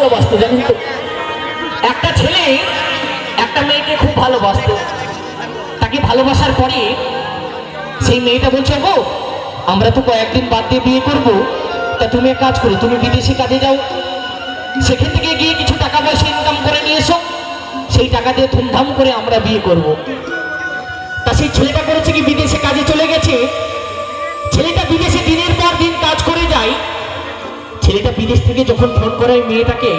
ভালোবাসতো জানেন তো। একটা ছেলে একটা মেয়েকে খুব ভালোবাসতো। তাকে ভালোবাসার পরে সেই মেয়েটা বলছে, গো আমরা তো কয়েকদিন বাদ দিয়ে বিয়ে করবো, তা তুমি এক কাজ করো, তুমি বিদেশে কাজে যাও, সেখান থেকে গিয়ে কিছু টাকা পয়সা ইনকাম করে নিয়ে এসো, সেই টাকা দিয়ে ধুমধাম করে আমরা বিয়ে করব। তা সেই ছেলেটা করেছে কি, বিদেশে কাজে চলে গেছে। ছেলেটা বিদেশে দিনের পর দিন কাজ করে যায়। ছেলেটা বিদেশ থেকে যখন ফোন করে মেয়েটাকে,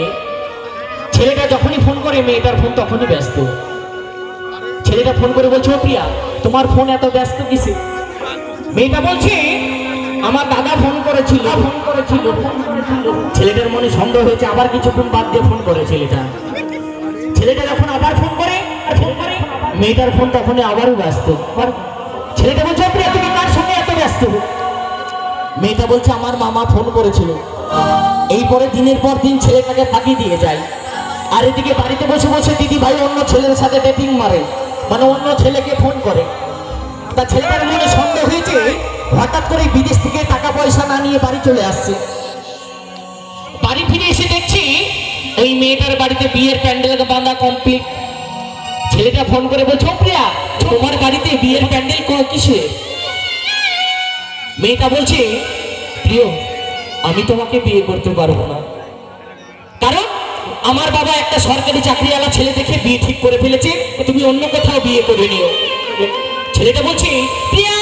ছেলেটা যখনই ফোন করে মেয়েটার ফোন তখনই ব্যস্ত। ছেলেটা ফোন করে বলছে, ও প্রিয়া তোমার ফোন এত ব্যস্ত কিসে? মেয়েটা বলছে, আমার দাদা ফোন করেছিল। ছেলেটার মনে সন্দেহ হয়েছে, আবার কিছুক্ষণ বাদ দিয়ে ফোন করে ছেলেটা যখন আবার ফোন করে মেয়েটার ফোন তখনই আবারও ব্যস্ত। ছেলেটা বলছে, প্রিয়া তুমি কার সঙ্গে এত ব্যস্ত? মেয়েটা বলছে, আমার মামা ফোন করেছিল। এই পরে দিনের পর দিন ছেলেটাকে ফাঁকি দিয়ে যায়। আর এদিকে বাড়িতে বসে বসে দিদি ভাই অন্য ছেলের সাথে ডেটিং মারে, মানে অন্য ছেলেকে ফোন করে। তা ছেলেটার মনে সন্দেহ হয়েছে, হঠাৎ করে বিদেশ থেকে টাকা পয়সা না নিয়ে বাড়ি চলে আসছে। বাড়ি ফিরে এসে দেখছি ওই মেয়েটার বাড়িতে বিয়ের প্যান্ডেল বাঁধা কমপ্লিট। ছেলেটা ফোন করে বলছে, প্রিয়া তোমার বাড়িতে বিয়ের প্যান্ডেল কিসে? মেয়েটা বলছে, প্রিয় আমি তোমাকে বিয়ে করতে পারবো না, কারণ আমার বাবা একটা সরকারি চাকরিওয়ালা ছেলে দেখে বিয়ে ঠিক করে ফেলেছে, তুমি অন্য কোথাও বিয়ে করে নিও। ছেলেটা বলছে, প্রিয়া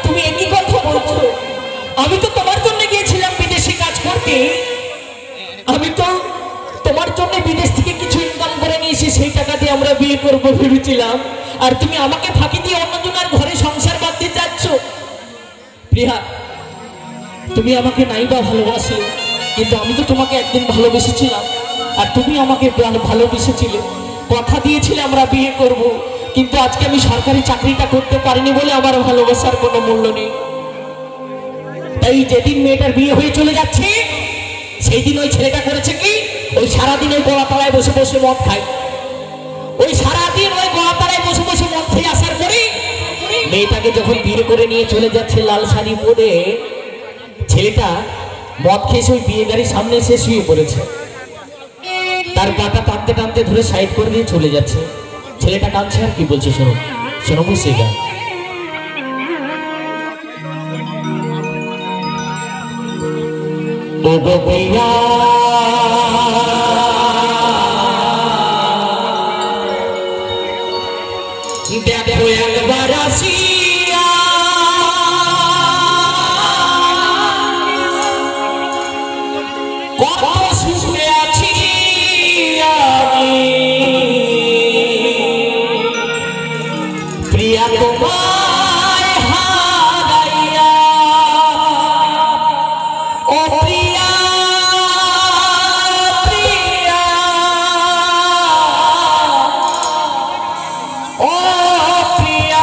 তুমি একই কথা বলছো? আমি তো তোমার জন্য গিয়েছিলাম বিদেশে কাজ করতে, আমি তো তোমার জন্য বিদেশ থেকে কিছু ইনকাম করে নিয়েছি, সেই টাকা দিয়ে আমরা বিয়ে করবো ভেবেছিলাম, আর তুমি আমাকে ফাঁকি দিয়ে অন্যজনের ঘরে সংসার বাদ দিয়ে যাচ্ছ। প্রিয়া তুমি আমাকে নাই বা ভালোবাসলে, কিন্তু আমি তো তোমাকে একদিন ভালোবেসেছিলাম, আর তুমি আমাকে ভালোবেসেছিলে, কথা দিয়েছিলে আমরা বিয়ে করব, কিন্তু আজকে আমি সরকারি চাকরিটা করতে পারিনি বলে আমার ভালোবাসার কোনো মূল্য নেই। তাই যেদিন মেয়েটার বিয়ে হয়ে চলে যাচ্ছে, সেই দিন ওই ছেলেটা করেছে কি, ওই সারাদিন ওই গোড়াতলায় বসে বসে মদ খায়। ওই সারাদিন ওই গোড়াতলায় বসে বসে মদ খেয়ে আসার পরে মেয়েটাকে যখন বিয়ে করে নিয়ে চলে যাচ্ছে লাল শাড়ি পরে, ছেলেটা মদ খেয়ে ওই বিয়ে গাড়ির সামনে এসে শুয়ে পড়েছে। তার গাটা টানতে টানতে ধরে সাইড করে দিয়ে চলে যাচ্ছে। ছেলেটা কাঁদছে, আর কি বলছে শোনো, শোনো সেই গান। দেখো একবার আসিয়া কত সুখে আছি আমি, প্রিয়া তোমায় হারাইয়া, ও প্রিয়া প্রিয়া, ও প্রিয়া।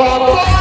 বাবা